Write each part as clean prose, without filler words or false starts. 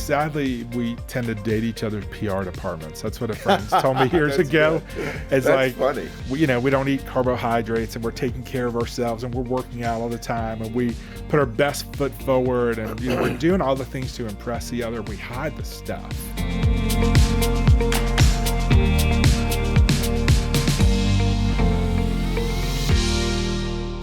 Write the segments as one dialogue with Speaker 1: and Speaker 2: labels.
Speaker 1: sadly, we tend to date each other's PR departments. That's what a friend told me years ago. It's
Speaker 2: That's
Speaker 1: like,
Speaker 2: funny.
Speaker 1: we don't eat carbohydrates, and we're taking care of ourselves, and we're working out all the time, and we put our best foot forward, and we're doing all the things to impress the other. We hide the stuff.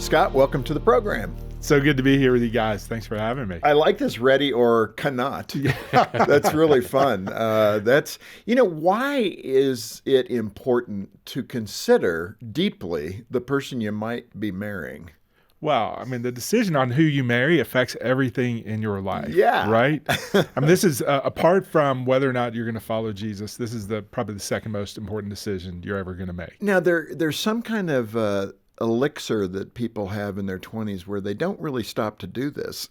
Speaker 2: Scott, welcome to the program.
Speaker 1: So good to be here with you guys. Thanks for having me.
Speaker 2: I like this ready or cannot. That's really fun. Why is it important to consider deeply the person you might be marrying?
Speaker 1: Well, the decision on who you marry affects everything in your life.
Speaker 2: Yeah.
Speaker 1: Right? This is, apart from whether or not you're going to follow Jesus, this is probably the second most important decision you're ever going to make.
Speaker 2: Now, there's some kind of elixir that people have in their 20s where they don't really stop to do this.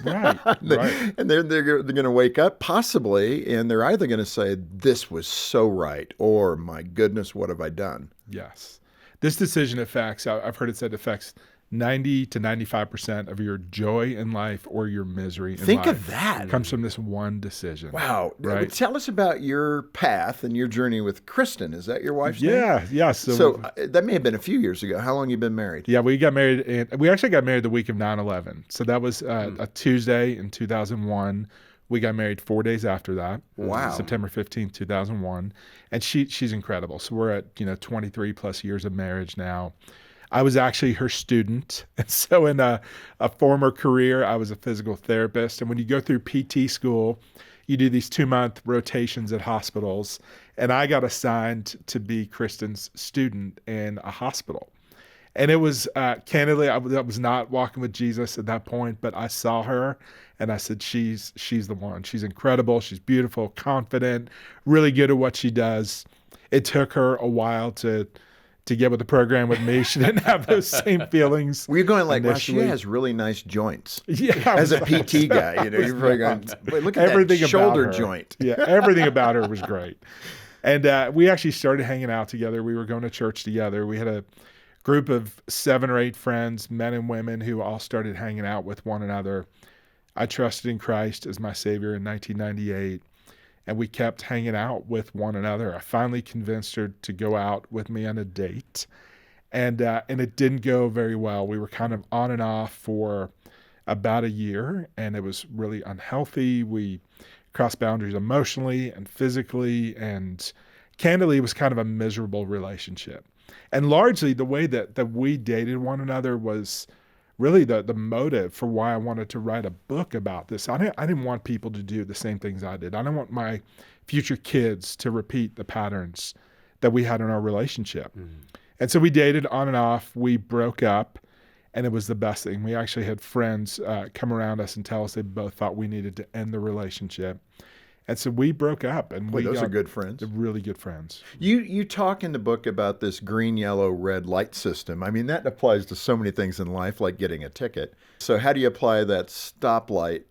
Speaker 1: Right. Right.
Speaker 2: And they're going to wake up possibly, and they're either going to say, this was so right, or my goodness, what have I done?
Speaker 1: Yes. This decision affects, I've heard it said, affects 90 to 95% of your joy in life or your misery in life.
Speaker 2: Think of that.
Speaker 1: Comes from this one decision.
Speaker 2: Wow.
Speaker 1: Right?
Speaker 2: Tell us about your path and your journey with Kristen. Is that your wife's name?
Speaker 1: Yeah.
Speaker 2: So that may have been a few years ago. How long have you been married?
Speaker 1: Yeah, we got married, and we actually got married the week of 9/11. So that was a Tuesday in 2001. We got married 4 days after that.
Speaker 2: Wow.
Speaker 1: September 15th, 2001. And she's incredible. So we're at 23 plus years of marriage now. I was actually her student. And so in a former career, I was a physical therapist. And when you go through PT school, you do these 2-month rotations at hospitals. And I got assigned to be Kristen's student in a hospital. And it was, candidly, I was not walking with Jesus at that point, but I saw her and I said, she's the one. She's incredible. She's beautiful, confident, really good at what she does. It took her a while to get with the program with me. She didn't have those same feelings.
Speaker 2: Were you going like,
Speaker 1: initially.
Speaker 2: wow, she has really nice joints?
Speaker 1: Yeah.
Speaker 2: As a PT guy, you're probably going, wait, look at
Speaker 1: everything
Speaker 2: that shoulder
Speaker 1: about her.
Speaker 2: joint.
Speaker 1: Yeah, everything about her was great. And we actually started hanging out together. We were going to church together. We had a group of 7 or 8 friends, men and women, who all started hanging out with one another. I trusted in Christ as my Savior in 1998. And we kept hanging out with one another. I finally convinced her to go out with me on a date. And it didn't go very well. We were kind of on and off for about a year, and it was really unhealthy. We crossed boundaries emotionally and physically, and candidly, it was kind of a miserable relationship. And largely, the way that we dated one another was really the motive for why I wanted to write a book about this. I didn't want people to do the same things I did. I didn't want my future kids to repeat the patterns that we had in our relationship. Mm. And so we dated on and off. We broke up, and it was the best thing. We actually had friends come around us and tell us they both thought we needed to end the relationship. And so we broke up. And
Speaker 2: those are good friends.
Speaker 1: They're really good friends.
Speaker 2: You talk in the book about this green, yellow, red light system. That applies to so many things in life, like getting a ticket. So how do you apply that stoplight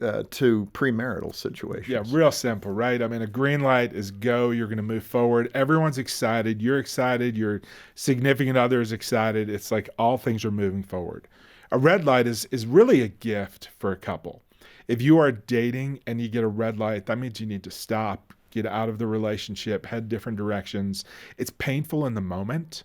Speaker 2: to premarital situations?
Speaker 1: Yeah, real simple, right? A green light is go. You're going to move forward. Everyone's excited. You're excited. Your significant other is excited. It's like all things are moving forward. A red light is really a gift for a couple. If you are dating and you get a red light, that means you need to stop, get out of the relationship, head different directions. It's painful in the moment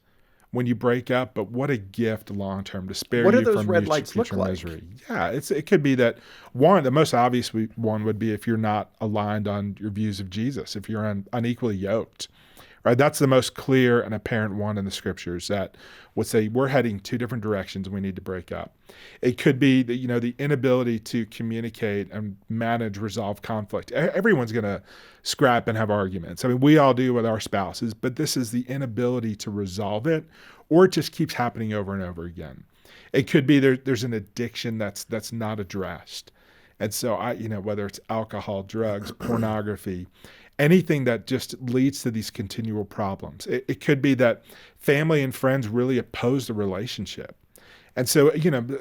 Speaker 1: when you break up, but what a gift long-term to spare
Speaker 2: what
Speaker 1: you
Speaker 2: do those
Speaker 1: from
Speaker 2: red lights look
Speaker 1: future
Speaker 2: like?
Speaker 1: Misery. Yeah, it could be that the most obvious one would be if you're not aligned on your views of Jesus, if you're unequally yoked. Right, that's the most clear and apparent one in the scriptures that would say we're heading 2 different directions and we need to break up. It could be that, the inability to communicate and manage, resolve conflict. Everyone's going to scrap and have arguments. We all do with our spouses, but this is the inability to resolve it, or it just keeps happening over and over again. It could be there's an addiction that's not addressed. And so whether it's alcohol, drugs, pornography, anything that just leads to these continual problems. It could be that family and friends really oppose the relationship. And so,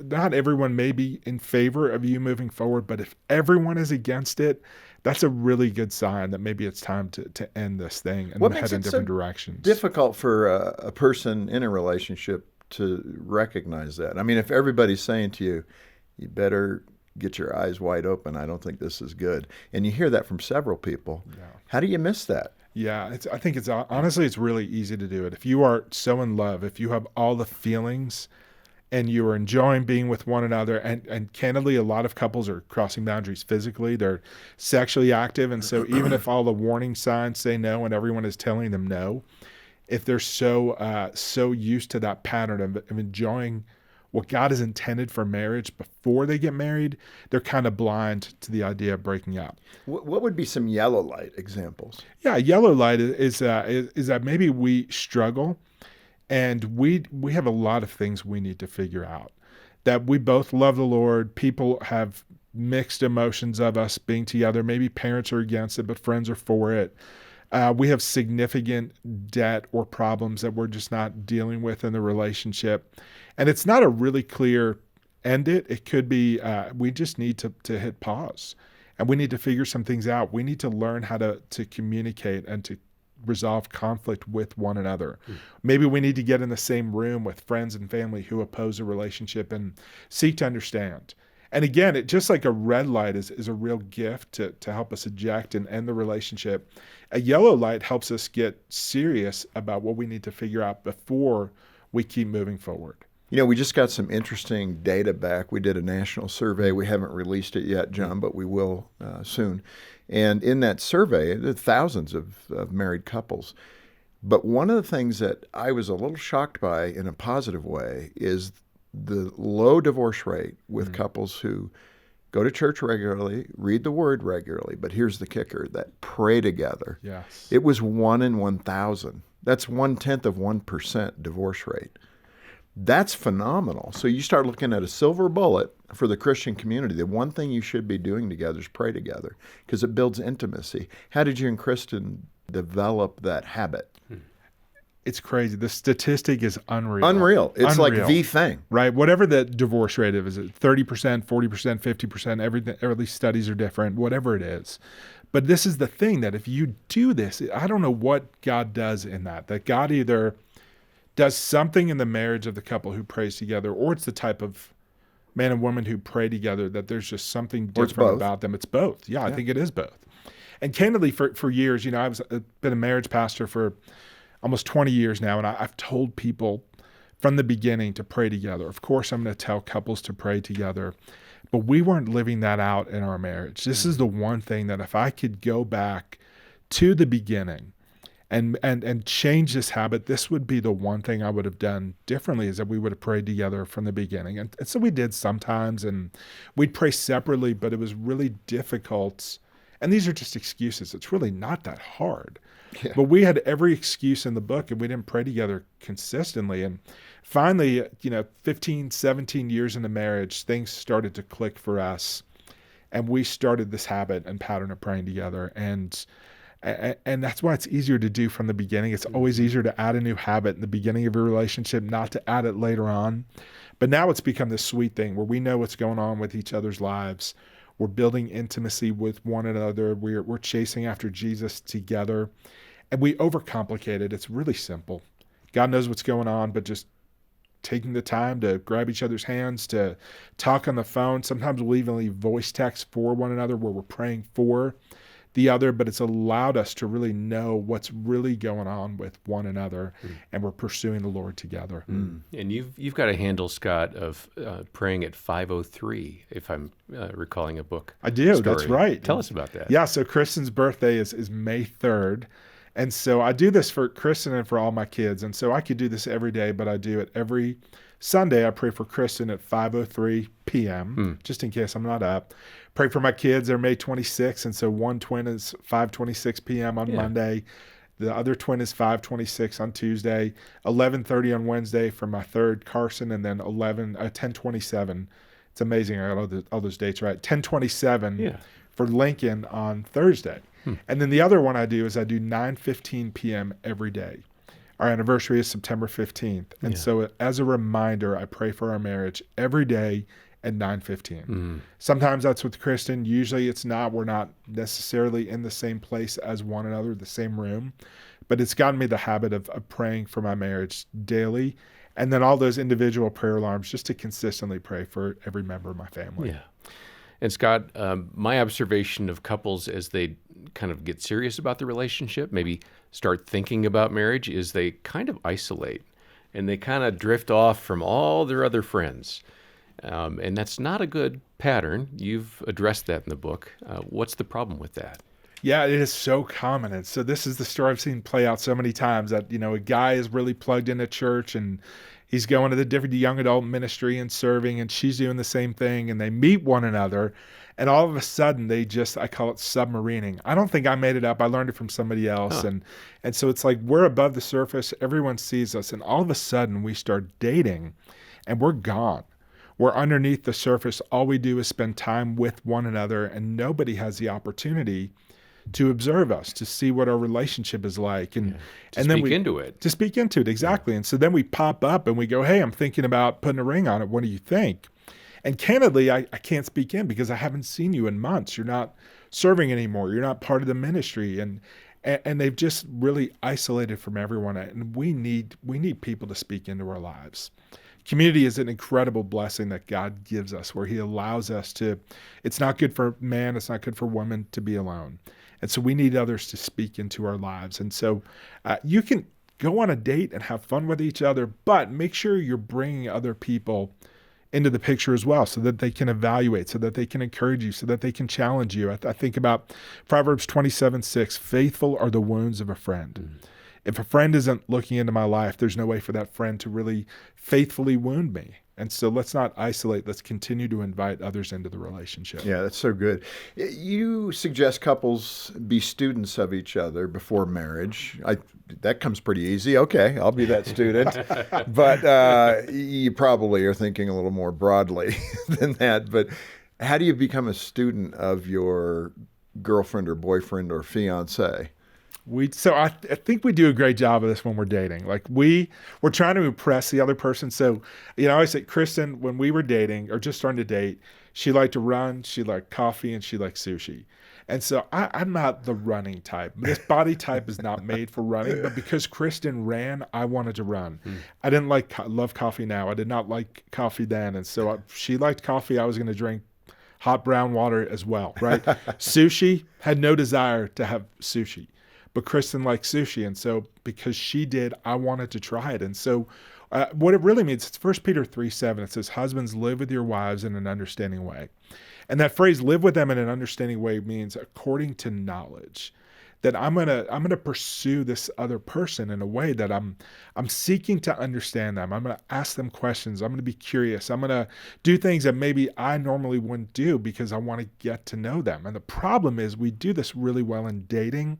Speaker 1: not everyone may be in favor of you moving forward, but if everyone is against it, that's a really good sign that maybe it's time to end this thing and head in different directions.
Speaker 2: Difficult for a person in a relationship to recognize that. If everybody's saying to you, you better get your eyes wide open. I don't think this is good. And you hear that from several people.
Speaker 1: Yeah.
Speaker 2: How do you miss that?
Speaker 1: Yeah, I think it's honestly, it's really easy to do it. If you are so in love, if you have all the feelings and you are enjoying being with one another, and candidly, a lot of couples are crossing boundaries physically, they're sexually active. And so even if all the warning signs say no and everyone is telling them no, if they're so used to that pattern of enjoying what God has intended for marriage before they get married, they're kind of blind to the idea of breaking up.
Speaker 2: What would be some yellow light examples?
Speaker 1: Yeah, yellow light is that maybe we struggle and we have a lot of things we need to figure out. That we both love the Lord. People have mixed emotions of us being together. Maybe parents are against it, but friends are for it. We have significant debt or problems that we're just not dealing with in the relationship. And it's not a really clear end it. It could be we just need to hit pause. And we need to figure some things out. We need to learn how to communicate and to resolve conflict with one another. Maybe we need to get in the same room with friends and family who oppose a relationship and seek to understand. And again, it just like a red light is a real gift to help us eject and end the relationship. A yellow light helps us get serious about what we need to figure out before we keep moving forward.
Speaker 2: You know, we just got some interesting data back. We did a national survey. We haven't released it yet, John, but we will soon. And in that survey, there are thousands of married couples. But one of the things that I was a little shocked by in a positive way is the low divorce rate with couples who go to church regularly, read the word regularly. But here's the kicker, that pray together.
Speaker 1: Yes.
Speaker 2: It was 1 in 1,000. That's 0.1% divorce rate. That's phenomenal. So you start looking at a silver bullet for the Christian community. The one thing you should be doing together is pray together because it builds intimacy. How did you and Kristen develop that habit?
Speaker 1: It's crazy. The statistic is unreal.
Speaker 2: Unreal. It's like the thing.
Speaker 1: Right. Whatever the divorce rate is it 30%, 40%, 50%, everything, or at least studies are different, whatever it is. But this is the thing that if you do this, I don't know what God does in that God either does something in the marriage of the couple who prays together, or it's the type of man and woman who pray together that there's just something different about them. It's both. Yeah, I think it is both. And candidly, for years, I've been a marriage pastor for almost 20 years now, and I've told people from the beginning to pray together. Of course, I'm going to tell couples to pray together, but we weren't living that out in our marriage. This is the one thing that if I could go back to the beginning and change this habit, this would be the one thing I would have done differently, is that we would have prayed together from the beginning. And so we did sometimes, and we'd pray separately, but it was really difficult. And these are just excuses. It's really not that hard. Yeah. But we had every excuse in the book, and we didn't pray together consistently. And finally, 15, 17 years into marriage, things started to click for us. And we started this habit and pattern of praying together. And that's why it's easier to do from the beginning. It's always easier to add a new habit in the beginning of a relationship, not to add it later on. But now it's become this sweet thing where we know what's going on with each other's lives. We're building intimacy with one another. We're chasing after Jesus together. And we overcomplicate it. It's really simple. God knows what's going on, but just taking the time to grab each other's hands, to talk on the phone. Sometimes we'll even leave voice texts for one another where we're praying for the other, but it's allowed us to really know what's really going on with one another, and we're pursuing the Lord together.
Speaker 3: And you've got a handle, Scott, of praying at 5:03, if I'm recalling a book.
Speaker 1: I do.
Speaker 3: Story.
Speaker 1: That's right.
Speaker 3: Tell us about that.
Speaker 1: Yeah. So Kristen's birthday is May 3rd. And so I do this for Kristen and for all my kids. And so I could do this every day, but I do it every Sunday. I pray for Kristen at 5:03 p.m., just in case I'm not up. Pray for my kids. They're May 26th. And so one twin is 5:26 p.m. on Monday. The other twin is 5:26 on Tuesday, 11:30 on Wednesday for my third, Carson, and then 10:27. It's amazing. I got all those dates right. 10:27 for Lincoln on Thursday. And then the other one I do is I do 9:15 p.m. every day. Our anniversary is September 15th. And so as a reminder, I pray for our marriage every day at 9:15. Sometimes that's with Kristen. Usually it's not. We're not necessarily in the same place as one another, the same room. But it's gotten me the habit of praying for my marriage daily. And then all those individual prayer alarms just to consistently pray for every member of my family.
Speaker 3: Yeah. And Scott, my observation of couples as they kind of get serious about the relationship, maybe start thinking about marriage, is they kind of isolate and they kind of drift off from all their other friends. And that's not a good pattern. You've addressed that in the book. What's the problem with that?
Speaker 1: Yeah, it is so common. And so this is the story I've seen play out so many times that, a guy is really plugged into church and he's going to the different young adult ministry and serving, and she's doing the same thing, and they meet one another. And all of a sudden I call it submarining. I don't think I made it up. I learned it from somebody else.
Speaker 3: Huh.
Speaker 1: And so it's like we're above the surface. Everyone sees us. And all of a sudden we start dating and we're gone. We're underneath the surface. All we do is spend time with one another, and nobody has the opportunity to observe us, to see what our relationship is like. And
Speaker 3: To speak into it.
Speaker 1: To speak into it, exactly. And so then we pop up and we go, hey, I'm thinking about putting a ring on it. What do you think? And candidly, I can't speak in because I haven't seen you in months. You're not serving anymore. You're not part of the ministry. And they've just really isolated from everyone. And we need people to speak into our lives. Community is an incredible blessing that God gives us, where he allows us to, it's not good for man, it's not good for woman to be alone. And so we need others to speak into our lives. And so you can go on a date and have fun with each other, but make sure you're bringing other people into the picture as well, so that they can evaluate, so that they can encourage you, so that they can challenge you. I think about Proverbs 27:6, faithful are the wounds of a friend. Mm-hmm. If a friend isn't looking into my life, there's no way for that friend to really faithfully wound me. And so let's not isolate. Let's continue to invite others into the relationship.
Speaker 2: Yeah, that's so good. You suggest couples be students of each other before marriage. That comes pretty easy. Okay, I'll be that student. But you probably are thinking a little more broadly than that. But how do you become a student of your girlfriend or boyfriend or fiance?
Speaker 1: I think we do a great job of this when we're dating. Like we're trying to impress the other person. So, I always say, Kristen, when we were dating or just starting to date, she liked to run, she liked coffee, and she liked sushi. And so I'm not the running type. This body type is not made for running, but because Kristen ran, I wanted to run. I didn't love coffee now. I did not like coffee then. And so she liked coffee. I was going to drink hot brown water as well, right? Sushi, had no desire to have sushi. But Kristen likes sushi, and so because she did, I wanted to try it. And so what it really means, it's 1 Peter 3:7. It says, husbands, live with your wives in an understanding way. And that phrase, live with them in an understanding way, means according to knowledge. That I'm gonna pursue this other person in a way that I'm seeking to understand them. I'm gonna ask them questions. I'm gonna be curious. I'm gonna do things that maybe I normally wouldn't do because I want to get to know them. And the problem is we do this really well in dating,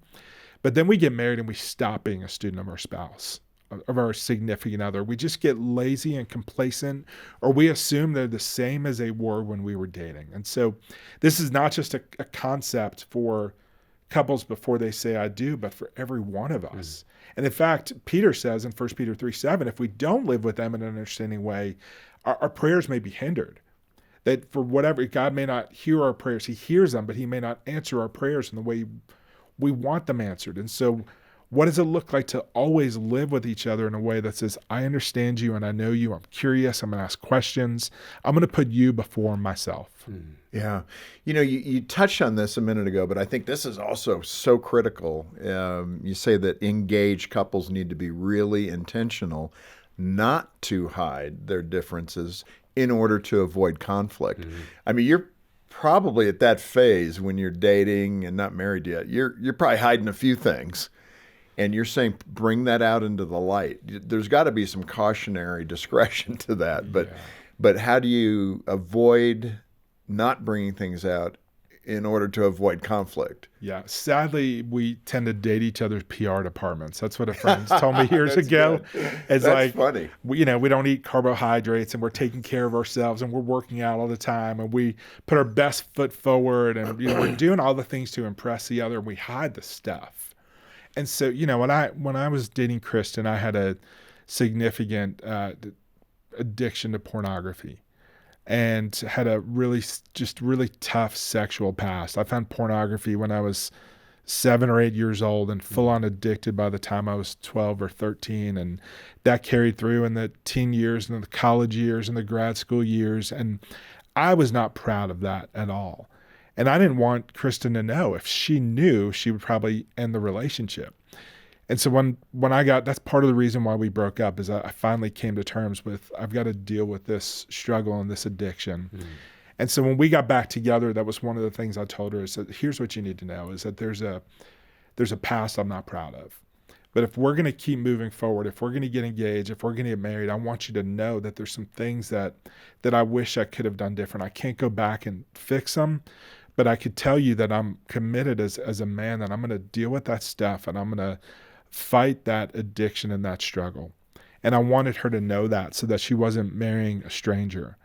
Speaker 1: but then we get married and we stop being a student of our spouse, of our significant other. We just get lazy and complacent, or we assume they're the same as they were when we were dating. And so this is not just a concept for couples before they say I do, but for every one of us. And in fact, Peter says in 1 Peter 3:7, if we don't live with them in an understanding way, our prayers may be hindered. That for whatever, God may not hear our prayers. He hears them, but he may not answer our prayers in the way we want them answered. And so what does it look like to always live with each other in a way that says, I understand you and I know you. I'm curious. I'm going to ask questions. I'm going to put you before myself.
Speaker 2: Yeah. You touched on this a minute ago, but I think this is also so critical. You say that engaged couples need to be really intentional not to hide their differences in order to avoid conflict. I mean, you're probably at that phase when you're dating and not married yet. You're probably hiding a few things. And you're saying bring that out into the light. There's got to be some cautionary discretion to that. But how do you avoid not bringing things out in order to avoid conflict?
Speaker 1: Yeah. Sadly, we tend to date each other's PR departments. That's what a friend told me years ago. It's
Speaker 2: That's
Speaker 1: like,
Speaker 2: funny.
Speaker 1: We don't eat carbohydrates, and we're taking care of ourselves, and we're working out all the time, and we put our best foot forward, and we're doing all the things to impress the other, and we hide the stuff. And so, when I was dating Kristen, I had a significant addiction to pornography and had a really tough sexual past. I found pornography when I was 7 or 8 years old and full on addicted by the time I was 12 or 13. And that carried through in the teen years and the college years and the grad school years. And I was not proud of that at all. And I didn't want Kristen to know. If she knew, she would probably end the relationship. And so when I got, that's part of the reason why we broke up, is I finally came to terms with, I've got to deal with this struggle and this addiction. And so when we got back together, that was one of the things I told her, is that here's what you need to know, is that there's a past I'm not proud of. But if we're going to keep moving forward, if we're going to get engaged, if we're going to get married, I want you to know that there's some things that I wish I could have done different. I can't go back and fix them, but I could tell you that I'm committed as a man, that I'm going to deal with that stuff, and I'm going to fight that addiction and that struggle. And I wanted her to know that, so that she wasn't marrying a stranger.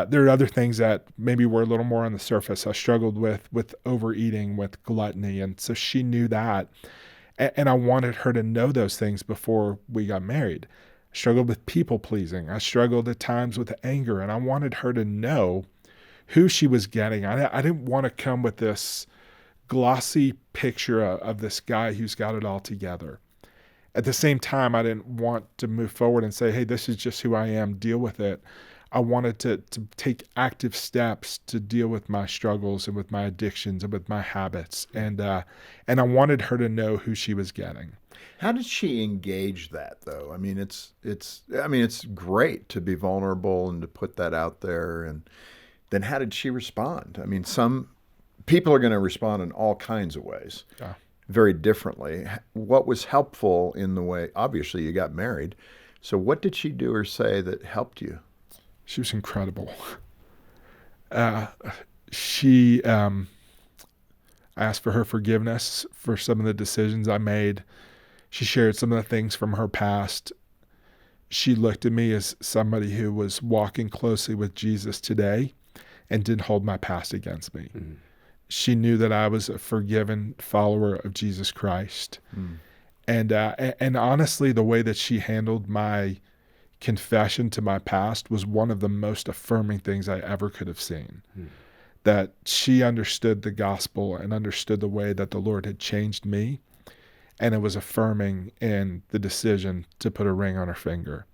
Speaker 1: There are other things that maybe were a little more on the surface. I struggled with overeating, with gluttony, and so she knew that. And I wanted her to know those things before we got married. I struggled with people pleasing. I struggled at times with anger, and I wanted her to know who she was getting. I didn't want to come with this glossy picture of this guy who's got it all together. At the same time, I didn't want to move forward and say, hey, this is just who I am, deal with it. I wanted to take active steps to deal with my struggles and with my addictions and with my habits. And I wanted her to know who she was getting.
Speaker 2: How did she engage that, though? I mean, it's great to be vulnerable and to put that out there. And then how did she respond? I mean, some people are going to respond in all kinds of ways, very differently. What was helpful in the way, obviously you got married. So what did she do or say that helped you?
Speaker 1: She was incredible. I asked for her forgiveness for some of the decisions I made. She shared some of the things from her past. She looked at me as somebody who was walking closely with Jesus today and didn't hold my past against me. Mm. She knew that I was a forgiven follower of Jesus Christ. Mm. And honestly, the way that she handled my confession to my past was one of the most affirming things I ever could have seen. That she understood the gospel and understood the way that the Lord had changed me, and it was affirming in the decision to put a ring on her finger.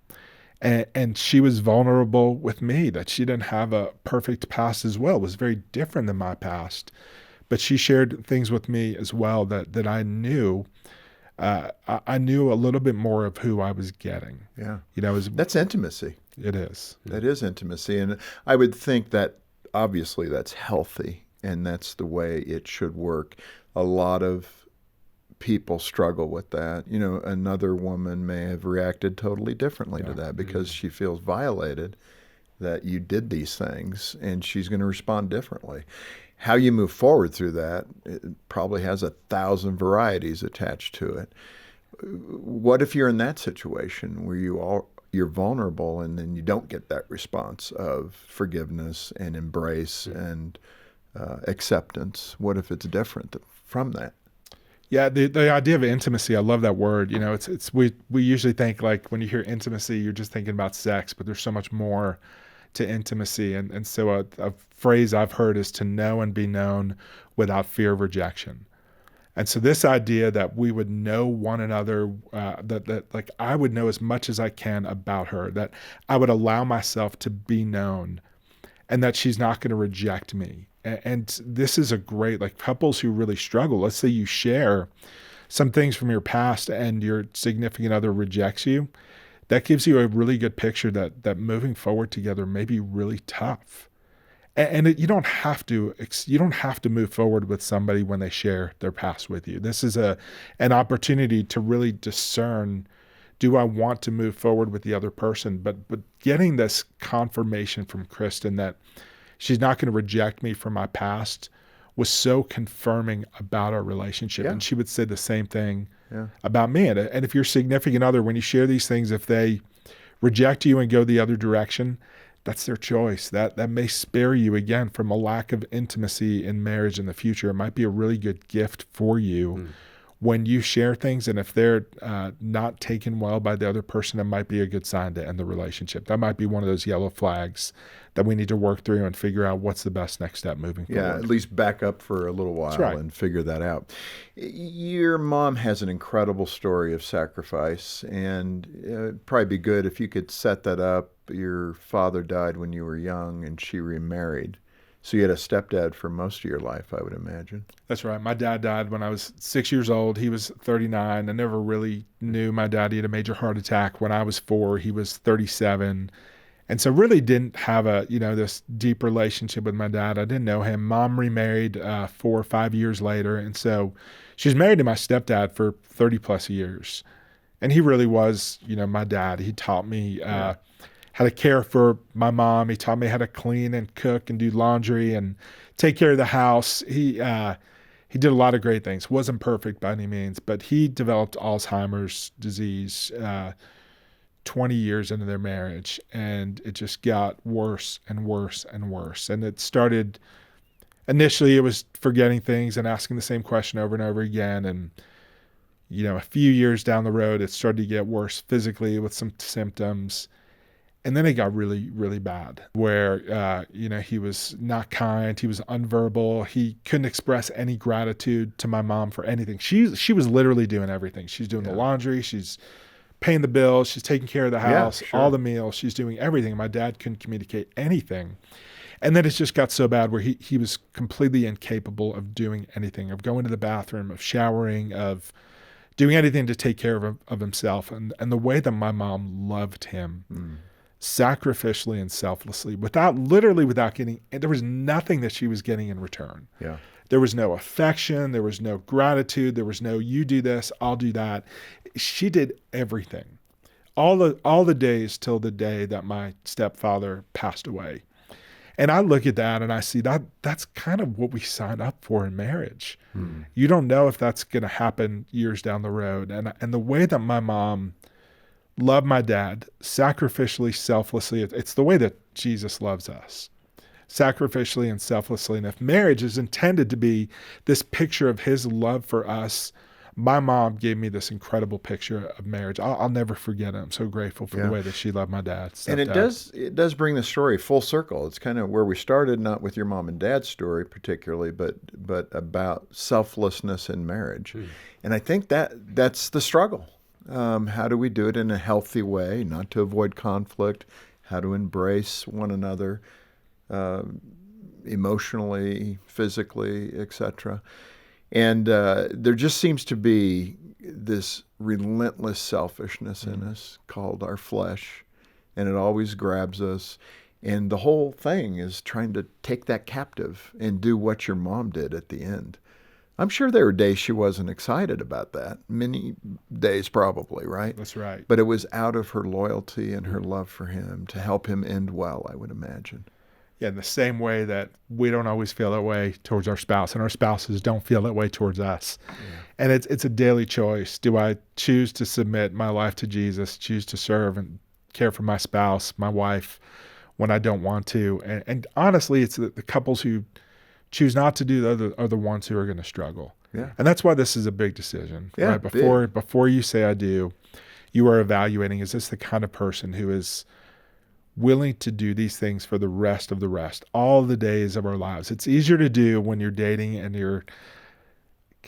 Speaker 1: And she was vulnerable with me, that she didn't have a perfect past as well. It was very different than my past, but she shared things with me as well that I knew. I knew a little bit more of who I was getting.
Speaker 2: Yeah.
Speaker 1: That's
Speaker 2: intimacy.
Speaker 1: It is.
Speaker 2: That is intimacy. And I would think that obviously that's healthy, and that's the way it should work. A lot of people struggle with that. Another woman may have reacted totally differently to that because she feels violated that you did these things, and she's going to respond differently. How you move forward through that, it probably has 1,000 varieties attached to it. What if you're in that situation where you're vulnerable and then you don't get that response of forgiveness and embrace and acceptance? What if it's different from that?
Speaker 1: Yeah, the idea of intimacy, I love that word. We usually think, like, when you hear intimacy, you're just thinking about sex, but there's so much more to intimacy. And so a phrase I've heard is to know and be known without fear of rejection. And so this idea that we would know one another, that like I would know as much as I can about her, that I would allow myself to be known, and that she's not going to reject me. And this is a great, like, couples who really struggle. Let's say you share some things from your past and your significant other rejects you. That gives you a really good picture that moving forward together may be really tough. And you don't have to move forward with somebody when they share their past with you. This is an opportunity to really discern, do I want to move forward with the other person? But getting this confirmation from Kristen that she's not going to reject me for my past was so confirming about our relationship. Yeah. And she would say the same thing about me. And if your significant other, when you share these things, if they reject you and go the other direction, that's their choice. That may spare you, again, from a lack of intimacy in marriage in the future. It might be a really good gift for you when you share things, and if they're not taken well by the other person, it might be a good sign to end the relationship. That might be one of those yellow flags that we need to work through and figure out what's the best next step moving forward.
Speaker 2: Yeah, at least back up for a little while and figure that out. Your mom has an incredible story of sacrifice, and it'd probably be good if you could set that up. Your father died when you were young, and she remarried. So you had a stepdad for most of your life, I would imagine.
Speaker 1: That's right. My dad died when I was 6 years old. He was 39. I never really knew my dad. He had a major heart attack when I was 4. He was 37. And so really didn't have this deep relationship with my dad. I didn't know him. Mom remarried 4 or 5 years later. And so she was married to my stepdad for 30 plus years. And he really was, my dad. He taught me how to care for my mom. He taught me how to clean and cook and do laundry and take care of the house. He did a lot of great things. Wasn't perfect by any means, but he developed Alzheimer's disease 20 years into their marriage, and it just got worse and worse and worse. And it started, initially it was forgetting things and asking the same question over and over again. And, a few years down the road, it started to get worse physically with some symptoms. And then it got really, really bad where, he was not kind. He was unverbal. He couldn't express any gratitude to my mom for anything. She was literally doing everything. She's doing the laundry. She's paying the bills. She's taking care of the house, all the meals. She's doing everything. My dad couldn't communicate anything. And then it just got so bad where he was completely incapable of doing anything, of going to the bathroom, of showering, of doing anything to take care of himself. And the way that my mom loved him, sacrificially and selflessly, without getting, there was nothing that she was getting in return.
Speaker 2: Yeah.
Speaker 1: There was no affection. There was no gratitude. There was no, you do this, I'll do that. She did everything. All the days till the day that my stepfather passed away. And I look at that and I see that's kind of what we sign up for in marriage. You don't know if that's going to happen years down the road. And the way that my mom loved my dad, sacrificially, selflessly, it's the way that Jesus loves us. Sacrificially and selflessly. And if marriage is intended to be this picture of his love for us, my mom gave me this incredible picture of marriage. I'll never forget it. I'm so grateful for the way that she loved my dad.
Speaker 2: And it does bring the story full circle. It's kind of where we started, not with your mom and dad's story particularly, but about selflessness in marriage. And I think that's the struggle. How do we do it in a healthy way, not to avoid conflict, how to embrace one another emotionally, physically, etc. And there just seems to be this relentless selfishness in us called our flesh, and it always grabs us. And the whole thing is trying to take that captive and do what your mom did at the end. I'm sure there were days she wasn't excited about that. Many days probably, right?
Speaker 1: That's right.
Speaker 2: But it was out of her loyalty and her love for him to help him end well, I would imagine.
Speaker 1: Yeah, in the same way that we don't always feel that way towards our spouse, and our spouses don't feel that way towards us. Yeah. And it's a daily choice. Do I choose to submit my life to Jesus, choose to serve and care for my spouse, my wife, when I don't want to? And honestly, it's the couples who choose not to do that are the ones who are going to struggle.
Speaker 2: Yeah.
Speaker 1: And that's why this is a big decision.
Speaker 2: Yeah,
Speaker 1: right? Before you say I do, you are evaluating, is this the kind of person who is willing to do these things for the rest of the rest, all the days of our lives? It's easier to do when you're dating and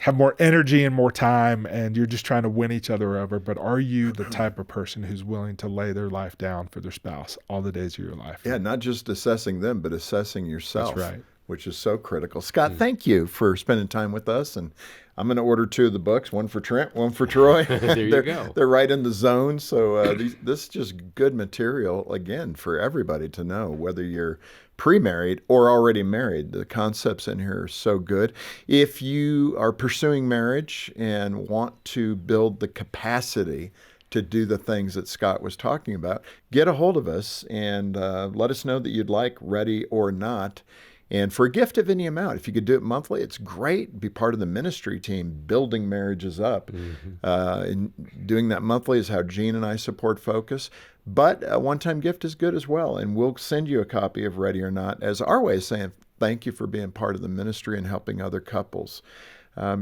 Speaker 1: have more energy and more time and you're just trying to win each other over. But are you the type of person who's willing to lay their life down for their spouse all the days of your life?
Speaker 2: Yeah, not just assessing them, but assessing yourself.
Speaker 1: That's right.
Speaker 2: Which is so critical. Scott, thank you for spending time with us. And I'm going to order 2 of the books, one for Trent, one for Troy.
Speaker 3: There you go.
Speaker 2: They're right in the zone. So this is just good material, again, for everybody to know, whether you're pre-married or already married. The concepts in here are so good. If you are pursuing marriage and want to build the capacity to do the things that Scott was talking about, get a hold of us and let us know that you'd like Ready or Not. And for a gift of any amount, if you could do it monthly, it's great. Be part of the ministry team building marriages up. And doing that monthly is how Gene and I support Focus. But a one-time gift is good as well. And we'll send you a copy of Ready or Not as our way of saying thank you for being part of the ministry and helping other couples.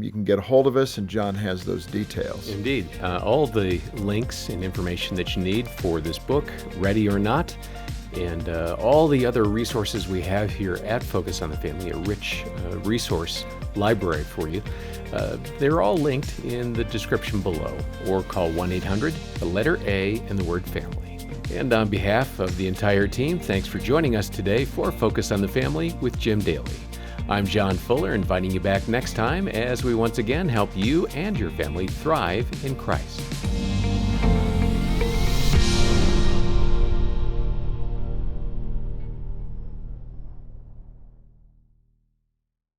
Speaker 2: you can get a hold of us, and John has those details.
Speaker 3: Indeed. All the links and information that you need for this book, Ready or Not, and all the other resources we have here at Focus on the Family, a rich resource library for you. They're all linked in the description below, or call 1-800, the letter A, and the word family. And on behalf of the entire team, thanks for joining us today for Focus on the Family with Jim Daly. I'm John Fuller, inviting you back next time as we once again help you and your family thrive in Christ.